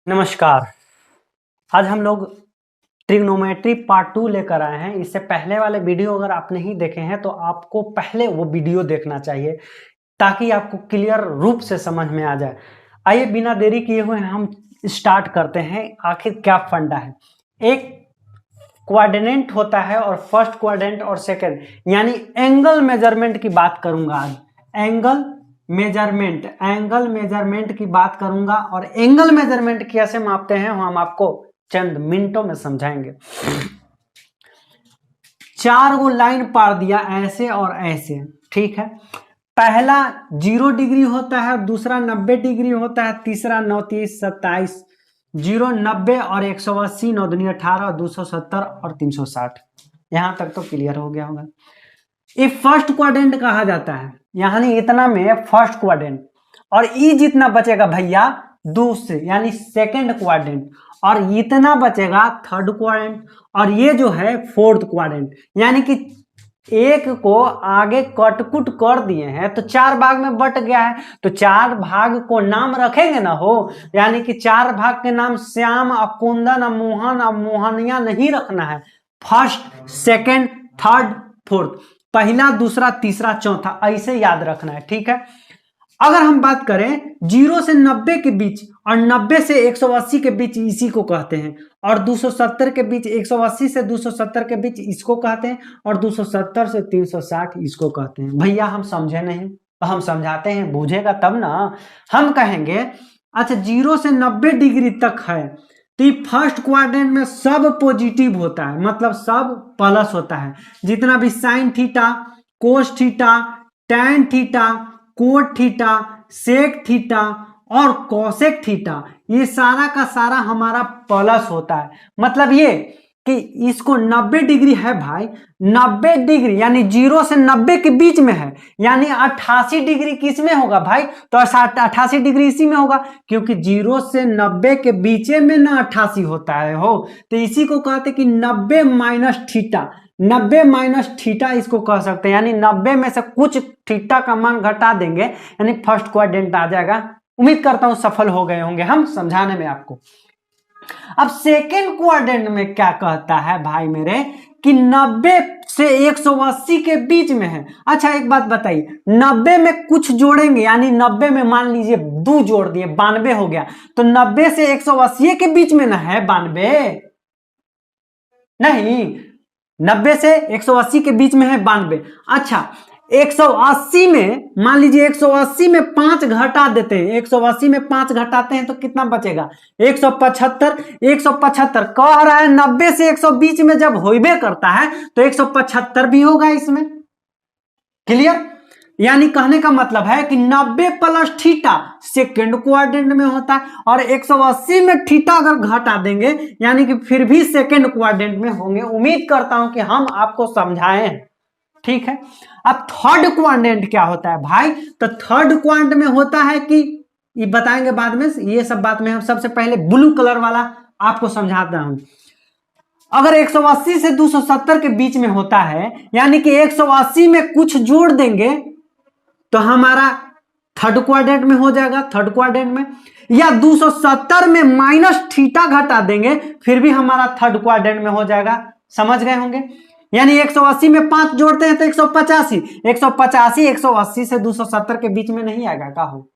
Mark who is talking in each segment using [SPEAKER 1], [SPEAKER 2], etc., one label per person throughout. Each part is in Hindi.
[SPEAKER 1] नमस्कार। आज हम लोग ट्रिग्नोमेट्री पार्ट 2 लेकर आए हैं। इससे पहले वाले वीडियो अगर आप नहीं देखे हैं तो आपको पहले वो वीडियो देखना चाहिए ताकि आपको क्लियर रूप से समझ में आ जाए। आइए बिना देरी किए हुए हम स्टार्ट करते हैं। आखिर क्या फंडा है। एक क्वाड्रेंट होता है और फर्स्ट क्वाड्रेंट और सेकंड, यानी एंगल मेजरमेंट की बात करूंगा आज। एंगल मेजरमेंट की बात करूंगा और एंगल मेजरमेंट कैसे मापते हैं हम आपको चंद मिनटों में समझाएंगे। 4 गो लाइन पार दिया ऐसे और ऐसे, ठीक है। पहला 0 डिग्री होता है, दूसरा 90 डिग्री होता है, तीसरा 9 30 27 0 90 और 180 9 दूनी 18 और 270 और 360। यहां तक तो क्लियर हो गया होगा। ये फर्स्ट क्वाड्रेंट कहा जाता है, यानी इतना में फर्स्ट क्वाड्रेंट, और ई जितना बचेगा भैया दूसरे यानी सेकंड क्वाड्रेंट, और इतना बचेगा थर्ड क्वाड्रेंट, और ये जो है फोर्थ क्वाड्रेंट। यानी कि एक को आगे कटकुट कर दिए हैं तो 4 भाग में बट गया है, तो 4 भाग को नाम रखेंगे ना हो, यानी कि 4 भाग के नाम श्याम, अकुंदन, मोहन, मोहनिया नहीं रखना है। फर्स्ट, सेकंड, थर्ड, फोर्थ, पहला, दूसरा, तीसरा, चौथा, ऐसे याद रखना है, ठीक है। अगर हम बात करें 0 से 90 के बीच और 90 से 180 के बीच, इसी को कहते हैं, और 270 के बीच, 180 से 270 के बीच इसको कहते हैं, और 270 से 360 इसको कहते हैं। भैया हम समझे नहीं तो हम समझाते हैं, बूझेगा तब ना। हम कहेंगे अच्छा 0 से 90 डिग्री तक है तो फर्स्ट क्वाड्रेंट में सब पॉजिटिव होता है, मतलब सब प्लस होता है। जितना भी sine theta, cos theta, tan theta, cot theta, sec theta और कोसेक थीटा, ये सारा का सारा हमारा प्लस होता है। मतलब ये कि इसको 90 डिग्री है भाई, 90 डिग्री यानी 0 से 90 के बीच में है, यानी 88 डिग्री किस में होगा भाई, तो 88 डिग्री इसी में होगा, क्योंकि 0 से 90 के बीच में ना 88 होता है हो, तो इसी को कहते कि 90 माइनस थीटा। 90 माइनस थीटा इसको कह सकते हैं, यानी 90 में से कुछ थीटा का मान घटा देंगे, यानी फर्स्ट क्वाड्रेंट आ जाएगा। उम्मीद करता हूं सफल हो गए होंगे हम समझाने में आपको। अब सेकेंड क्वाड्रेंट में क्या कहता है भाई मेरे, कि 90 से 180 के बीच में है। अच्छा एक बात बताइए, 90 में कुछ जोड़ेंगे, यानी 90 में मान लीजिए 2 जोड़ दिए, 92 हो गया, तो 90 से 180 के बीच में ना है 92, नहीं, 90 से 180 के बीच में है 92। अच्छा 180 में मान लीजिए 180 में 5 घटा देते हैं, 180 में 5 घटाते हैं तो कितना बचेगा 175। 175 कह रहा है 90 से 120 में जब होइबे करता है तो 175 भी होगा इसमें। क्लियर? यानी कहने का मतलब है कि 90 प्लस थीटा सेकेंड क्वाड्रेंट में होता है, और 180 में थीटा अगर घटा देंगे यानी कि फिर भी सेकेंड क्वाड्रेंट में होंगे। उम्मीद करता हूं कि हम आपको समझाएं, ठीक है। अब थर्ड क्वाड्रेंट क्या होता है भाई, तो थर्ड क्वाड्रेंट में होता है कि ये बताएंगे बाद में, ये सब बात में हम सबसे पहले ब्लू कलर वाला आपको समझाता हूं। अगर 180 से 270 के बीच में होता है, यानी कि 180 में कुछ जोड़ देंगे तो हमारा थर्ड क्वाड्रेंट में हो जाएगा, थर्ड क्वाड्रेंट में, या 270 में माइनस थीटा घटा देंगे फिर भी हमारा थर्ड क्वाड्रेंट में हो जाएगा। समझ गए होंगे? यानी 180 में 5 जोड़ते हैं तो 185, 180 से 270 के बीच में नहीं आएगा, का हो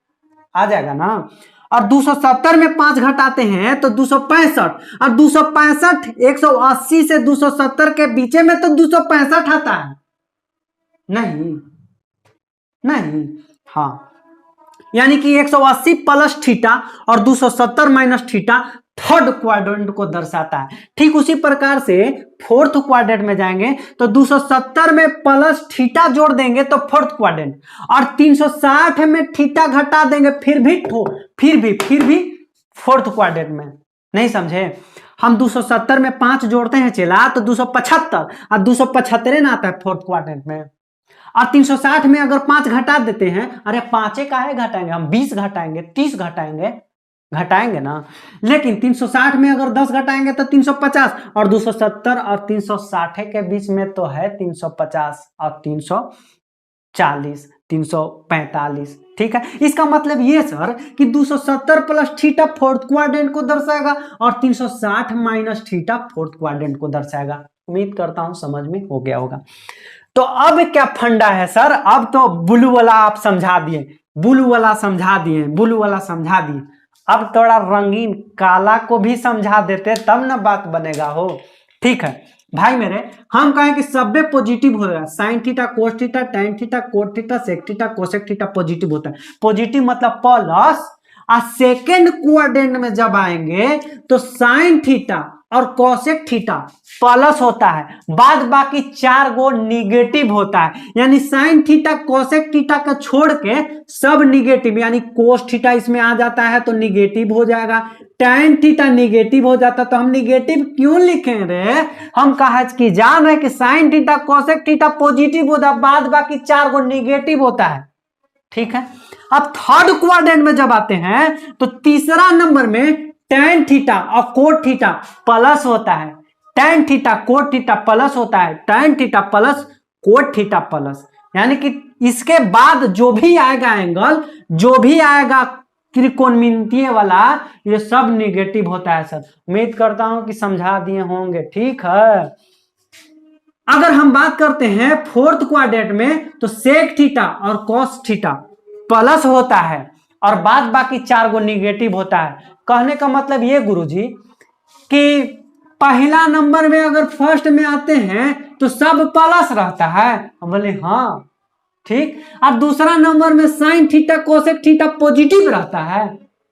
[SPEAKER 1] आ जाएगा ना। और 270 में 5 घटाते हैं तो 265, और 265 180 से 270 के बीच में तो 265 आता है, नहीं, हाँ, यानी कि 180 प्लस थीटा और 270 माइनस थीटा थर्ड क्वाड्रेंट को दर्शाता है। ठीक उसी प्रकार से फोर्थ क्वाड्रेंट में जाएंगे तो 270 में प्लस थीटा जोड़ देंगे तो फोर्थ क्वाड्रेंट, और 360 में थीटा घटा देंगे फिर भी फोर्थ क्वाड्रेंट में। नहीं समझे? हम 270 में 5 जोड़ते हैं चला तो 275, और 275 ना आता है फोर्थ क्वाड्रेंट में, और 360 में अगर 5 घटा देते हैं, अरे 5 काहे घटाएंगे, हम 20 घटाएंगे, 30 घटाएंगे ना, लेकिन 360 में अगर 10 घटाएंगे तो 350, और 270 और 360 के बीच में तो है 350 और 340, 345। ठीक है, इसका मतलब ये सर कि 270 प्लस थीटा फोर्थ क्वाड्रेंट को दर्शाएगा और 360 माइनस थीटा फोर्थ क्वाड्रेंट को दर्शाएगा। उम्मीद करता हूं समझ में हो गया होगा। तो अब क्या फंडा है सर, अब तो ब्लू वाला आप समझा दिए, ब्लू वाला समझा दिए, ब्लू वाला समझा दिए, अब थोड़ा रंगीन काला को भी समझा देते तब ना बात बनेगा हो। ठीक है भाई मेरे, हम कहें कि सब पॉजिटिव होगा, sine theta cos theta tan theta cot theta sec theta cosec theta positive होता है। पॉजिटिव मतलब प्लस, और सेकेंड क्वाड्रेंट में जब आएंगे तो साइन थीटा और कोसेक थीटा प्लस होता है, बाद बाकी 4 गो निगेटिव होता है। यानी साइन थीटा कोसेक थीटा का छोड़ के सब निगेटिव, यानी कोस थीटा इसमें आ जाता है तो निगेटिव हो जाएगा, टेन थीटा निगेटिव हो जाता। तो हम निगेटिव क्यों लिखे रे, हम कहा कि जान रहे कि sine theta cosec theta positive होता है, बाद बाकी 4 गो निगेटिव होता है। ठीक है, अब थर्ड क्वाड्रेंट में जब आते हैं तो तीसरा नंबर में टेन थीटा और कोट थीटा प्लस होता है, ten theta cot theta plus होता है, tan theta plus cot theta plus, यानी कि इसके बाद जो भी आएगा एंगल, जो भी आएगा त्रिकोणमितीय वाला, ये सब निगेटिव होता है सर। उम्मीद करता हूं कि समझा दिए होंगे। ठीक है, अगर हम बात करते हैं फोर्थ क्वाड्रेंट में तो सेक थीटा और कॉस थीटा प्लस होता है और बाद बाकी 4 गो निगेटिव होता है। कहने का मतलब ये गुरुजी कि पहला नंबर में अगर फर्स्ट में आते हैं तो सब प्लस रहता है, हम बोले हाँ ठीक, और दूसरा नंबर में sine theta cosec theta positive रहता है,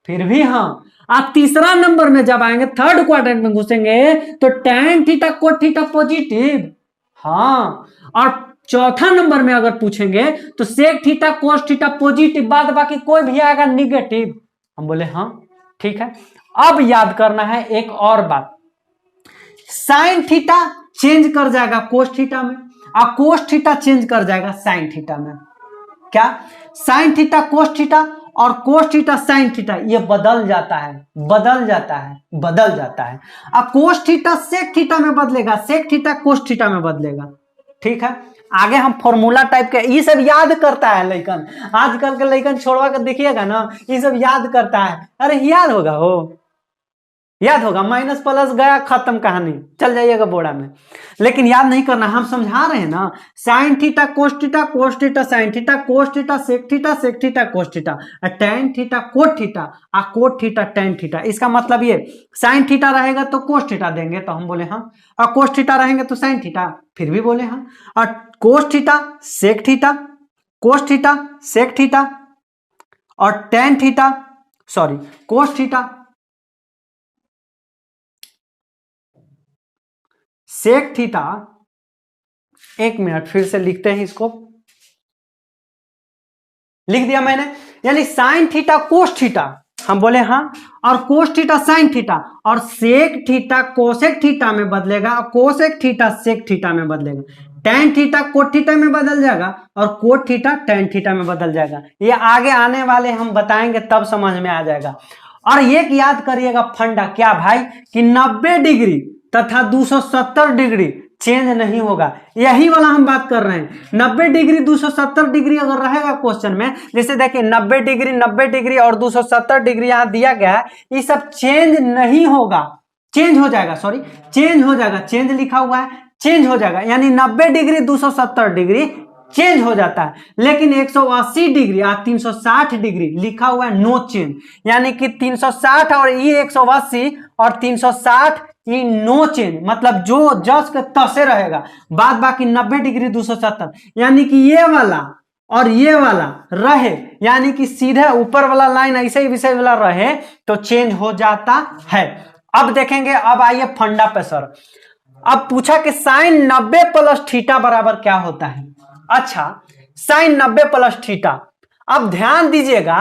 [SPEAKER 1] फिर भी हाँ। आप तीसरा नंबर में जब आएंगे, थर्ड क्वाड्रेंट में घुसेंगे तो tan theta cot theta positive, हाँ, और चौथा नंबर में अगर पूछेंगे तो sec theta cos theta positive, बाद बाकी कोई भी आएगा निगेटिव, हम बोले हाँ ठीक है। अब याद करना है एक और बात, साइन थीटा चेंज कर जाएगा कोस थीटा में और कोस थीटा चेंज कर जाएगा साइन थीटा में। क्या, साइन थीटा कोस थीटा और कोस थीटा साइन थीटा ये बदल जाता है, बदल जाता है, बदल जाता है। और कोस थीटा सेक थीटा में बदलेगा, सेक थीटा कोस थीटा में बदलेगा। ठीक है, आगे हम फॉर्मूला टाइप के ये सब याद करता है लइकन, आजकल के लइकन छोड़वा कर देखिएगा ना, ये सब याद करता है। अरे याद होगा हो, याद होगा, माइनस प्लस गया खत्म कहानी, चल जाइएगा बोर्ड में। लेकिन याद नहीं करना, हम समझा रहे हैं ना, sine theta cos theta sine theta cos theta sec theta cos theta, tan theta cot theta और कोट थीटा टेन थीटा। इसका मतलब ये साइन थीटा रहेगा तो कोस थीटा देंगे तो हम बोले हाँ, और कोस थीटा रहेंगे तो साइन थीटा, फिर भी बोले हाँ, और cos theta sec theta, cos theta sec theta और ten theta, sorry cos theta sec theta, एक मिनट फिर से लिखते हैं इसको, लिख दिया मैंने, यानी साइन थीटा कोस थीटा, हम बोले हाँ, और कोस थीटा साइन थीटा, और सेक थीटा कोसेक थीटा में बदलेगा और कोसेक थीटा सेक थीटा में बदलेगा, टेन थीटा कोट थीटा में बदल जाएगा और कोट थीटा टेन थीटा में बदल जाएगा। ये आगे आने वाले हम बताएंगे तब समझ में आ जाएगा। और एक याद करिएगा फंडा, क्या भाई, कि 90 डिग्री तथा 270 डिग्री चेंज नहीं होगा, यही वाला हम बात कर रहे हैं। 90 डिग्री 270 डिग्री अगर रहेगा क्वेश्चन में, जैसे देखिए 90 डिग्री और 270 डिग्री यहां दिया गया है, ये सब चेंज नहीं होगा, चेंज हो जाएगा, सॉरी चेंज हो जाएगा, चेंज लिखा हुआ है चेंज हो जाएगा, यानी 90 डिग्री 270 डिग्री चेंज हो जाता है। लेकिन 180 डिग्री और 360 डिग्री लिखा हुआ है नो चेंज, यानी कि 360 और ये 180 और 360 ये नो चेंज, मतलब जो जस के तसे रहेगा, बाद बाकी 90 डिग्री 270, यानी कि ये वाला और ये वाला रहे, यानी कि सीधे ऊपर वाला लाइन ऐसे ही विषय वाला रहे तो चेंज हो जाता है। अब देखेंगे, अब आइए फंडा पे सर। अब पूछा कि साइन 90 प्लस थीटा बराबर क्या होता है। अच्छा, साइन 90 प्लस थीटा, अब ध्यान दीजिएगा,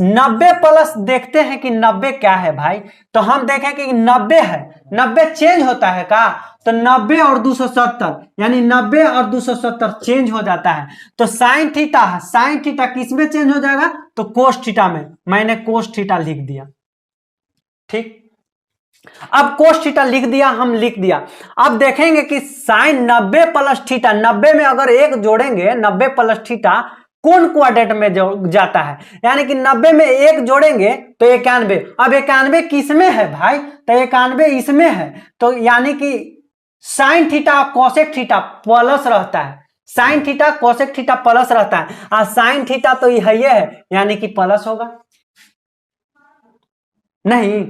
[SPEAKER 1] 90 प्लस देखते हैं कि 90 क्या है भाई, तो हम देखें कि 90 है, 90 चेंज होता है का, तो 90 और 270 यानी 90 और 270 चेंज हो जाता है। तो साइन थीटा है, साइन थीटा किस में चेंज हो जाएगा, तो कोस थीटा में, मैंने कोस थीटा लिख दिया। ठीक, अब कोस थीटा लिख दिया, हम लिख दिया। अब देखेंगे कि साइन 90 प्लस थीटा, 90 में अगर एक जोड़ेंगे 90 प्लस थीटा कौन क्वाड्रेंट में जाता है, यानी कि 90 में एक जोड़ेंगे तो 91। अब 91 किस में है भाई, तो 91 इसमें है, तो यानी कि sine theta cosec theta plus रहता है, sine theta cosec theta plus रहता है, और साइन थीटा तो ये है, यानी कि प्लस होगा। नहीं,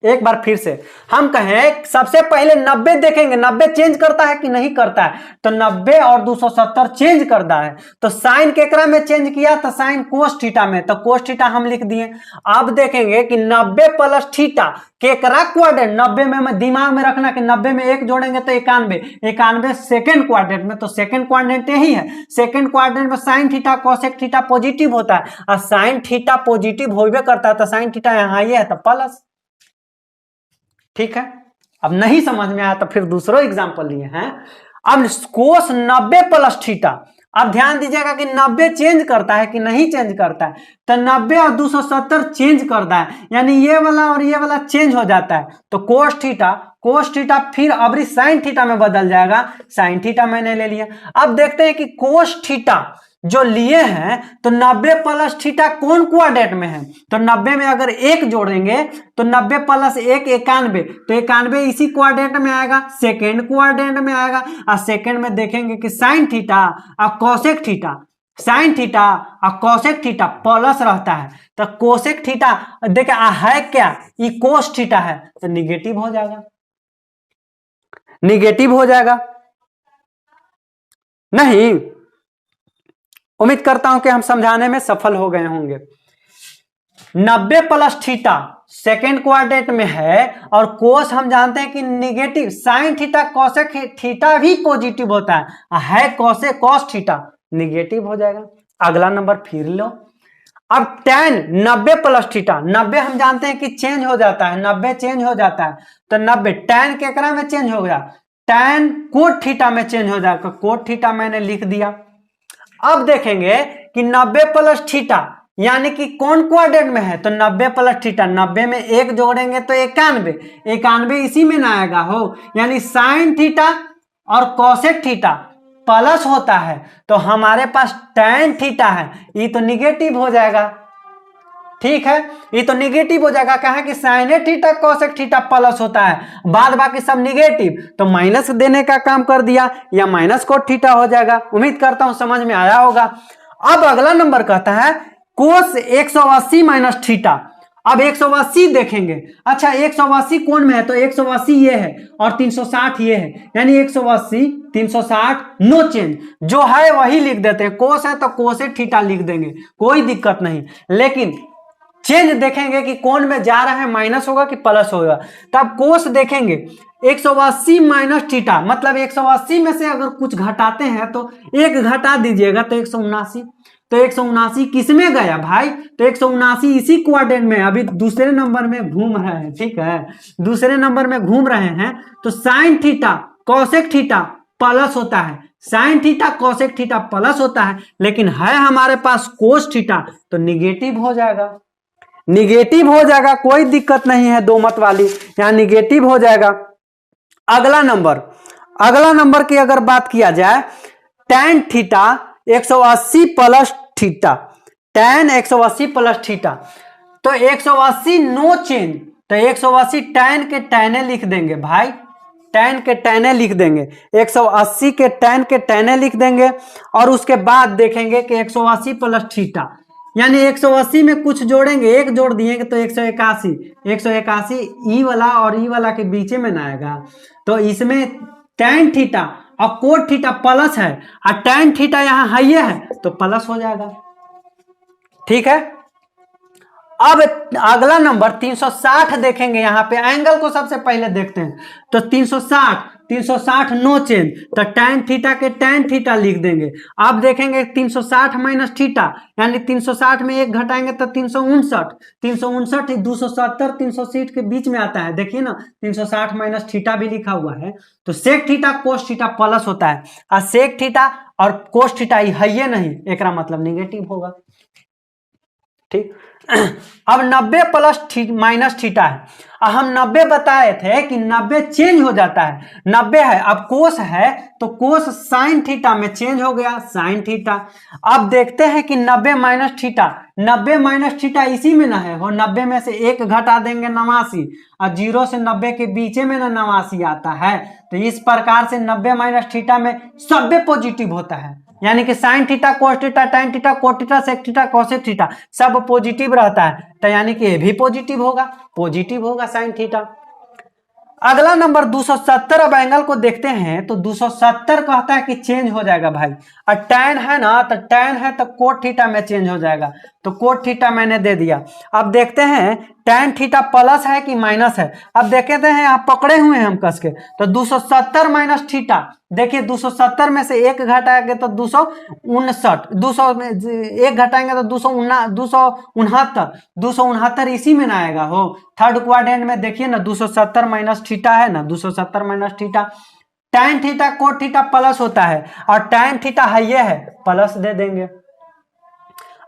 [SPEAKER 1] एक बार फिर से हम कहें, सबसे पहले 90 देखेंगे, 90 चेंज करता है कि नहीं करता है, तो 90 और 270 चेंज करता है, तो साइन केकरा में चेंज किया, तो साइन कोस थीटा में, तो कोस थीटा हम लिख दिए। अब देखेंगे कि 90 प्लस थीटा केकरा क्वाड्रेंट, 90 में दिमाग में रखना कि 90 में एक जोड़ेंगे तो 91, 91 सेकेंड क्वाड्रेंट में, तो सेकेंड क्वाड्रेंट यही है, सेकेंड क्वाड्रेंट में sine theta cosec theta positive होता है, और साइन थीटा पॉजिटिव होबे करता है, तो साइन थीटा यहाँ ये है तो प्लस। ठीक है, अब नहीं समझ में आया तो फिर दूसरा एग्जांपल लिए हैं। अब कोस 90 प्लस थीटा, अब ध्यान दीजिएगा कि 90 चेंज करता है कि नहीं चेंज करता है, तो 90 और 270 चेंज करता है, यानी ये वाला और ये वाला चेंज हो जाता है, तो कोस थीटा फिर अबरी साइन थीटा में बदल जाएगा, साइन थीटा मैंने ले लिया। अब देखते हैं कि कोस थीटा जो लिए हैं, तो 90 प्लस थीटा कौन क्वाड्रेंट में है, तो 90 में अगर एक जोड़ेंगे तो 90 प्लस 1 91, तो 91 इसी क्वाड्रेंट में आएगा, सेकेंड क्वाड्रेंट में आएगा, और सेकेंड में देखेंगे कि साइन थीटा और कोसेक थीटा, साइन थीटा और कोसेक थीटा प्लस रहता है, तो कोसेक थीटा देखे है क्या, ये कोस थीटा है, तो निगेटिव हो जाएगा, निगेटिव हो जाएगा। नहीं, उम्मीद करता हूं कि हम समझाने में सफल हो गए होंगे। 90 प्लस थीटा सेकेंड क्वाड्रेंट में है, और कोस हम जानते हैं कि negative, sine theta cosec theta भी पॉजिटिव होता है कोसेक कोस थीटा निगेटिव हो जाएगा। अगला नंबर फिर लो। अब tan 90 प्लस थीटा, 90 हम जानते हैं कि चेंज हो जाता है, 90 चेंज हो जाता है, तो 90 tan केकरा में चेंज हो गया, tan कोट थीटा में चेंज हो जाएगा, कोट थीटा मैंने लिख दिया। अब देखेंगे कि 90 प्लस थीटा यानी कि कौन क्वाड्रेंट में है, तो 90 प्लस थीटा, 90 में एक जोड़ेंगे तो 91, 91 इसी में ना आएगा हो, यानी साइन थीटा और कोसेक थीटा प्लस होता है, तो हमारे पास tan थीटा है, ये तो निगेटिव हो जाएगा। ठीक है, ये तो निगेटिव हो जाएगा, कहा कि sine theta cosec theta plus होता है, बाद बाकी सब निगेटिव, तो माइनस देने का काम कर दिया, या माइनस कोट थीटा हो जाएगा। उम्मीद करता हूं समझ में आया होगा। अब अगला नंबर कहता है कोस 180 माइनस थीटा। अब 180 देखेंगे, अच्छा 180 कौन में है, तो 180 ये है और 360 ये है, यानी 180 360 नो चेंज, जो है वही लिख देते हैं, कोस है तो कोसेक थीटा लिख देंगे, कोई दिक्कत नहीं, लेकिन चेंज देखेंगे कि कौन में जा रहा है, माइनस होगा कि प्लस होगा। तब कोस देखेंगे 180 माइनस थीटा, मतलब 180 में से अगर कुछ घटाते हैं तो एक घटा दीजिएगा, तो 179, तो 179 किस में गया भाई, तो 179 इसी क्वाड्रेंट में, अभी दूसरे नंबर में घूम रहे हैं। ठीक है, दूसरे नंबर में घूम रहे हैं, तो sine theta cosec theta plus होता है, sine theta cosec theta plus होता है, लेकिन है हमारे पास कोस थीटा, तो निगेटिव हो जाएगा, निगेटिव हो जाएगा, कोई दिक्कत नहीं है, दो मत वाली, यहां निगेटिव हो जाएगा। अगला नंबर की अगर बात किया जाए, tan theta 180 plus theta, tan 180 plus theta, तो 180 नो चेंज, तो 180 tan के tan लिख देंगे भाई, tan के tan लिख देंगे, 180 के tan लिख देंगे, और उसके बाद देखेंगे कि 180 प्लस थीटा, यानी 180 में कुछ जोड़ेंगे, एक जोड़ दिए तो 181 ई वाला और ई वाला के बीच में ना आएगा, तो इसमें tan थीटा और कोट थीटा प्लस है, और tan थीटा यहाँ हाई है तो प्लस हो जाएगा। ठीक है, अब अगला नंबर 360 देखेंगे, यहां पे एंगल को सबसे पहले देखते हैं, तो 360 नो चेंज, तो tan थीटा के tan थीटा लिख देंगे। अब देखेंगे 360 माइनस थीटा, यानी 360 में एक घटाएंगे तो 359, 270 360 के बीच में आता है, देखिए ना, 360 माइनस थीटा भी लिखा हुआ है, तो sec theta cos theta plus होता है, और सेक थीटा और कोस थीटा है ये नहीं, एक मतलब निगेटिव होगा। ठीक, अब 90 प्लस माइनस थीटा है। अब हम 90 बताए थे कि 90 चेंज हो जाता है, 90 है, अब कोस है तो कोस साइन थीटा में चेंज हो गया साइन थीटा। अब देखते हैं कि 90 माइनस थीटा, 90 माइनस थीटा इसी में ना है, हो 90 में से एक घटा देंगे 89, और 0 से 90 के बीच में ना 89 आता है, तो इस प्रकार से 90 माइनस थीटा में सब पॉजिटिव होता है, यानी कि sine theta cos theta tan theta cot theta sec theta cosec theta सब पॉजिटिव रहता है, तो यानी कि ये भी पॉजिटिव होगा साइन थीटा। अगला नंबर 270। अब एंगल को देखते हैं तो 270 कहता है कि चेंज हो जाएगा भाई, और टैन है ना, तो टैन है तो कोट थीटा में चेंज हो जाएगा, तो कोट थीटा मैंने दे दिया। अब देखते हैं टैन थीटा प्लस है कि माइनस है। अब देखते हैं आप पकड़े हुए हैं हम कस के, तो 270 माइनस थीटा, देखिए 270 में से एक घटाएंगे तो 259, 200 में एक घटाएंगे तो 269 इसी में ना आएगा हो, थर्ड क्वाड्रेंट में देखिए ना 270 माइनस थीटा है ना, 270 minus theta, tan theta cot theta plus होता है, और टैन थीटा है ये है प्लस दे देंगे।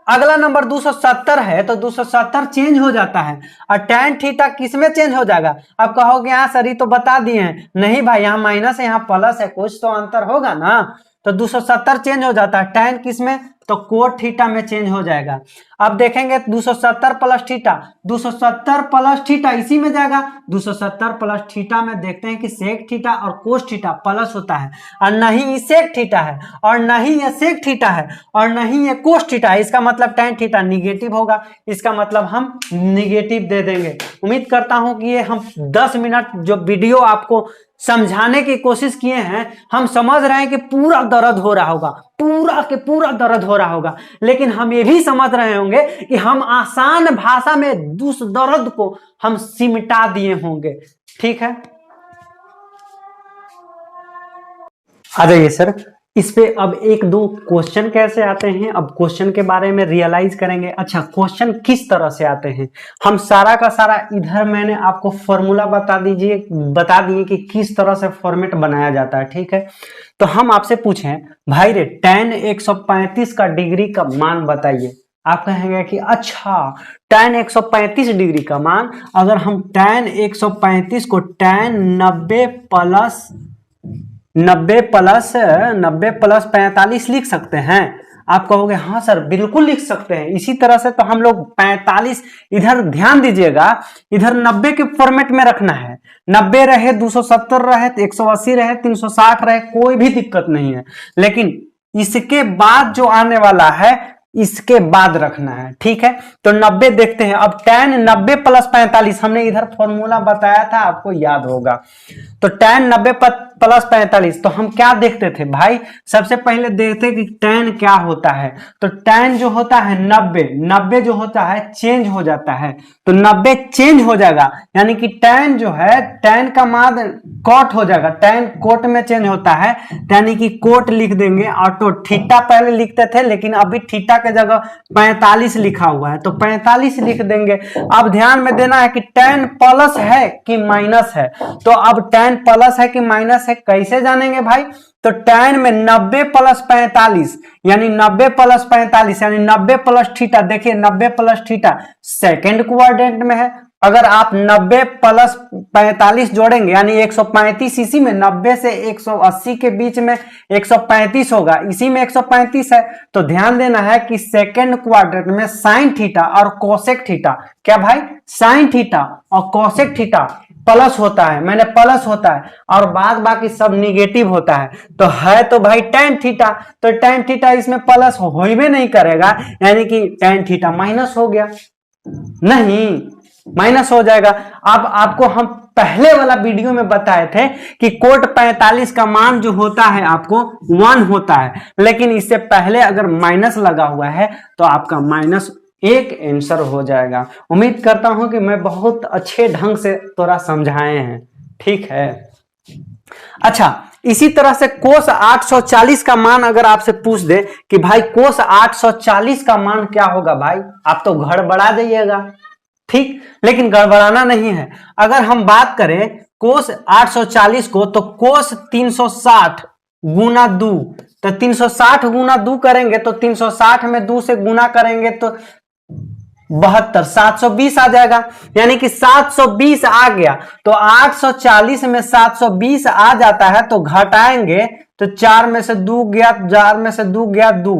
[SPEAKER 1] अगला नंबर 270 है, तो 270 चेंज हो जाता है, और टैन थीटा किस में चेंज हो जाएगा। अब कहोगे हाँ सर ये तो बता दिए हैं, नहीं भाई यहाँ माइनस है यहाँ प्लस है, कुछ तो अंतर होगा ना, तो 270 चेंज हो जाता है, टैन किस में, तो कोट थीटा में चेंज हो जाएगा। अब देखेंगे 270 प्लस थीटा, 270 प्लस थीटा इसी में जाएगा, 270 प्लस थीटा में देखते हैं कि सेक थीटा और कोस थीटा प्लस होता है, और नहीं ये सेक थीटा है और नहीं ये सेक थीटा है और नहीं ये कोस थीटा है, इसका मतलब टैन थीटा निगेटिव होगा, इसका मतलब हम निगेटिव दे देंगे। उम्मीद करता हूं कि ये हम 10 मिनट जो वीडियो आपको समझाने की कोशिश किए हैं, हम समझ रहे हैं कि पूरा दर्द हो रहा होगा, पूरा के पूरा दर्द हो रहा होगा, लेकिन हम ये भी समझ रहे होंगे कि हम आसान भाषा में उस दर्द को हम सिमटा दिए होंगे। ठीक है, आ जाइए सर इस पे। अब एक दो क्वेश्चन कैसे आते हैं, अब क्वेश्चन के बारे में रियलाइज करेंगे। अच्छा क्वेश्चन किस तरह से आते हैं, हम सारा का सारा इधर मैंने आपको फॉर्मूला बता दिए कि किस तरह से फॉर्मेट बनाया जाता है। ठीक है, तो हम आपसे पूछें भाई रे tan 135 का डिग्री का मान बताइए, आप कहेंगे कि अच्छा tan 135 डिग्री का मान, अगर हम tan 135 को tan 90 प्लस 45 लिख सकते हैं। आप कहोगे हाँ सर बिल्कुल लिख सकते हैं। इसी तरह से तो हम लोग 45, इधर ध्यान दीजिएगा, इधर 90 के फॉर्मेट में रखना है, 90 रहे 270 रहे 180 रहे 360 रहे कोई भी दिक्कत नहीं है, लेकिन इसके बाद जो आने वाला है इसके बाद रखना है। ठीक है, तो 90 देखते हैं। अब tan 90 प्लस 45 हमने इधर फॉर्मूला बताया था, आपको याद होगा, तो tan 90 प्लस 45, तो हम क्या देखते थे भाई, सबसे पहले देखते कि tan क्या होता है, तो tan जो होता है 90 जो होता है चेंज हो जाता है, तो 90 चेंज हो जाएगा, यानी कि tan जो है tan का मान कोट हो जाएगा, tan कोट में चेंज होता है, यानी कि कोट लिख देंगे ऑटो। थीटा पहले लिखते थे लेकिन अभी थीटा के जगह 45 लिखा हुआ है, तो 45 लिख देंगे। अब ध्यान में देना है कि tan प्लस है कि माइनस है, तो अब tan प्लस है कि माइनस है कैसे जानेंगे भाई, तो tan में 90 प्लस 45 यानी 90 प्लस 45 यानी 90 प्लस थीटा, देखिए 90 प्लस थीटा सेकेंड क्वाड्रेंट में है, अगर आप 90 प्लस 45 जोड़ेंगे यानी 135, इसी में 90 से 180 के बीच में 135 होगा, इसी में 135 है, तो ध्यान देना है कि सेकेंड क्वाड्रेंट में साइन थीटा और कोसेक थीटा, क्या भाई साइन थीटा और कोसेक थीटा प्लस होता है, मैंने प्लस होता है, और बाद बाकी सब निगेटिव होता है, तो है तो भाई tan थीटा, तो tan थीटा इसमें प्लस हो ही नहीं करेगा, यानी कि tan थीटा माइनस हो गया, नहीं माइनस हो जाएगा। अब आपको हम पहले वाला वीडियो में बताए थे कि कोट 45 का मान जो होता है आपको 1 होता है, लेकिन इससे पहले अगर माइनस लगा हुआ है तो आपका माइनस एक आंसर हो जाएगा। उम्मीद करता हूं कि मैं बहुत अच्छे ढंग से थोड़ा समझाए हैं। ठीक है, अच्छा इसी तरह से कोस 840 का मान अगर आपसे पूछ दे कि भाई कोस 840 का मान क्या होगा, भाई आप तो गड़बड़ा जाइएगा। ठीक, लेकिन गड़बड़ाना नहीं है। अगर हम बात करें कोस 840 को, तो कोस 360 गुना 2, तो 360 गुना 2 करेंगे तो 360 में 2 से गुना करेंगे तो 72, 720 आ जाएगा, यानी कि 720 आ गया। तो 840 में 720 आ जाता है, तो घटाएंगे तो 4 में से 2 गया, 4 में से 2 गया 2,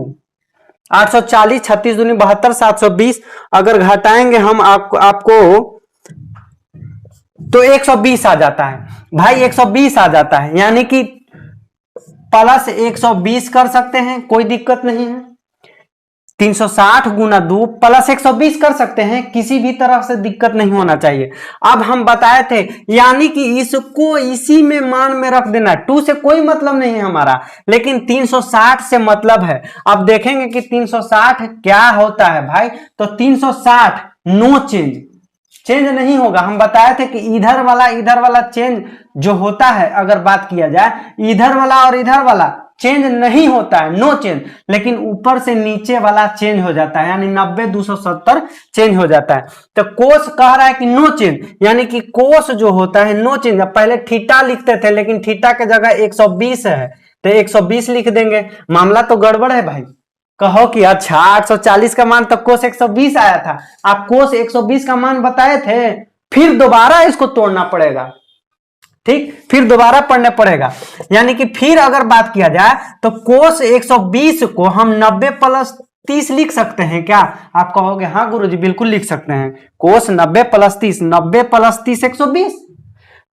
[SPEAKER 1] 840, 36 दूनी 72, 720 अगर घटाएंगे हम आपको तो 120 आ जाता है भाई, 120 आ जाता है, यानी कि प्लस 120 कर सकते हैं, कोई दिक्कत नहीं है। 360 गुना 2 प्लस 120 कर सकते हैं, किसी भी तरह से दिक्कत नहीं होना चाहिए। अब हम बताए थे, यानी कि इसको इसी में मान में रख देना, 2 से कोई मतलब नहीं है हमारा, लेकिन 360 से मतलब है। अब देखेंगे कि 360 क्या होता है भाई, तो 360 नो चेंज नहीं होगा। हम बताए थे कि इधर वाला चेंज जो होता है, अगर बात किया जाए इधर वाला और इधर वाला चेंज नहीं होता है, नो चेंज, लेकिन ऊपर से नीचे वाला चेंज हो जाता है, यानी 90 270 चेंज हो जाता है। तो कोस कह रहा है कि नो चेंज, यानी कि कोस जो होता है नो चेंज। पहले थीटा लिखते थे, लेकिन थीटा के जगह 120 है, तो 120 लिख देंगे। मामला तो गड़बड़ है भाई। कहो कि अच्छा 840 का मान तो कोस 120 आया था, आप कोस 120 का मान बताए थे, फिर दोबारा इसको तोड़ना पड़ेगा, ठीक, फिर दोबारा पढ़ने पड़ेगा। यानी कि फिर अगर बात किया जाए तो कोस 120 को हम 90 प्लस 30 लिख सकते हैं क्या? आप कहोगे हाँ गुरुजी बिल्कुल लिख सकते हैं। कोस 90 प्लस 30, 90 प्लस 30 120,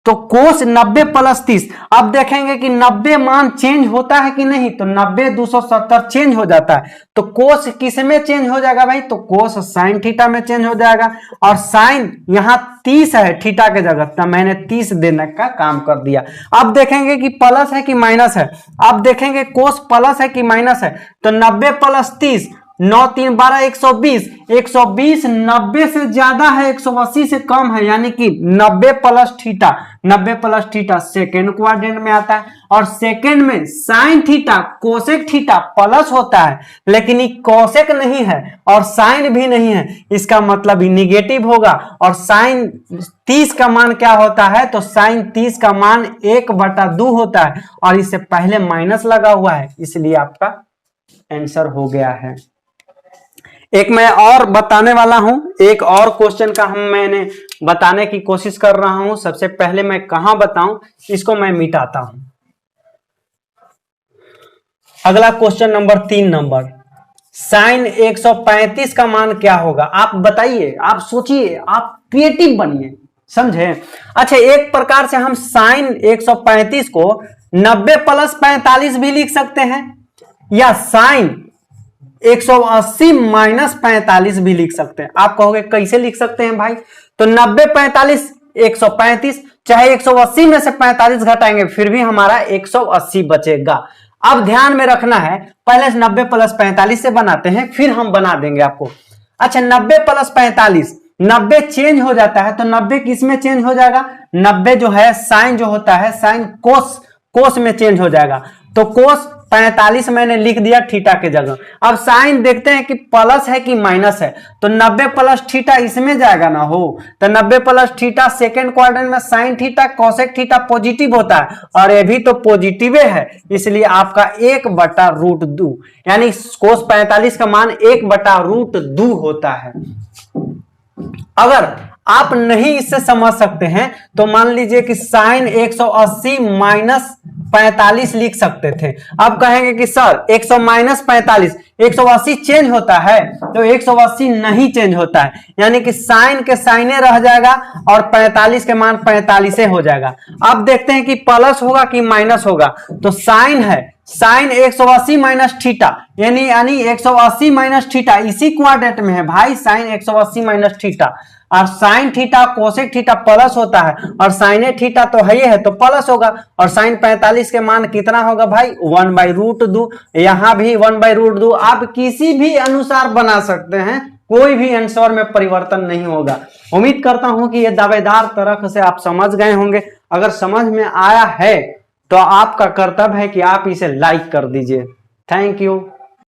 [SPEAKER 1] तो कोस 90 प्लस 30। अब देखेंगे कि 90 मान चेंज होता है कि नहीं, तो 90 270 चेंज हो जाता है। तो कोस किस में चेंज हो जाएगा भाई, तो कोस साइन थीटा में चेंज हो जाएगा। और साइन यहां 30 है थीटा के जगह, तो मैंने 30 देने का काम कर दिया। अब देखेंगे कि प्लस है कि माइनस है। अब देखेंगे कोस प्लस है कि माइनस है, तो 90 प्लस 30, 9 3 12 120, 120 90 से ज्यादा है, 180 से कम है, यानी कि 90 plus theta, 90 plus theta second quadrant में आता है। और सेकेंड में sine theta cosec theta plus होता है, लेकिन ये कोसेक नहीं है और साइन भी नहीं है, इसका मतलब ये निगेटिव होगा। और साइन 30 का मान क्या होता है, तो साइन 30 का मान 1/2 होता है, और इससे पहले माइनस लगा हुआ है, इसलिए आपका आंसर हो गया है। एक मैं और बताने वाला हूं, एक और क्वेश्चन का मैंने बताने की कोशिश कर रहा हूं। सबसे पहले मैं कहां बताऊं, इसको मैं मिटाता हूं। अगला क्वेश्चन नंबर 3 नंबर, साइन 135 का मान क्या होगा? आप बताइए, आप सोचिए, आप क्रिएटिव बनिए, समझे। अच्छा, एक प्रकार से हम साइन 135 को 90 प्लस 45 भी लिख सकते हैं, या साइन 180 माइनस 45 भी लिख सकते हैं। आप कहोगे कैसे लिख सकते हैं भाई, तो 90 45 135, चाहे 180 में से 45 घटाएंगे फिर भी हमारा 180 बचेगा। अब ध्यान में रखना है, पहले 90 प्लस 45 से बनाते हैं, फिर हम बना देंगे आपको। अच्छा, 90 प्लस 45, 90 चेंज हो जाता है, तो 90 किस में चेंज हो जाएगा, 90 जो है साइन जो होता है, साइन कोस में चेंज हो जाएगा। तो कोस 45 मैंने लिख दिया थीटा के जगह। अब साइन देखते हैं कि प्लस है कि माइनस है, तो 90 प्लस थीटा इसमें जाएगा ना हो, तो 90 प्लस थीटा सेकेंड क्वाड्रेंट में sine theta cosec theta positive होता है, और ये भी तो पॉजिटिव है, इसलिए आपका 1/√2, यानी कोस 45 का मान 1/√2 होता है। अगर आप नहीं इससे समझ सकते हैं तो मान लीजिए कि साइन 180 माइनस 45 लिख सकते थे। अब कहेंगे कि सर 100 माइनस 45, 180 चेंज होता है, तो 180 नहीं चेंज होता है, यानी कि साइन के साइने रह जाएगा और 45 के मान 45 हो जाएगा। अब देखते हैं कि प्लस होगा कि माइनस होगा, तो साइन है, साइन 180 माइनस थीटा, यानी 180 माइनस थीटा इसी क्वाड्रेंट में है भाई, साइन 180 माइनस थीटा। और sine theta cosec theta plus होता है, और साइन थीटा तो है तो प्लस होगा। और साइन 45 के मान कितना होगा भाई, 1/√2। यहाँ भी 1/√2, आप किसी भी अनुसार बना सकते हैं, कोई भी आंसर में परिवर्तन नहीं होगा। उम्मीद करता हूं कि ये दावेदार तरह से आप समझ गए होंगे। अगर समझ में आया है तो आपका कर्तव्य है कि आप इसे लाइक कर दीजिए। Thank you.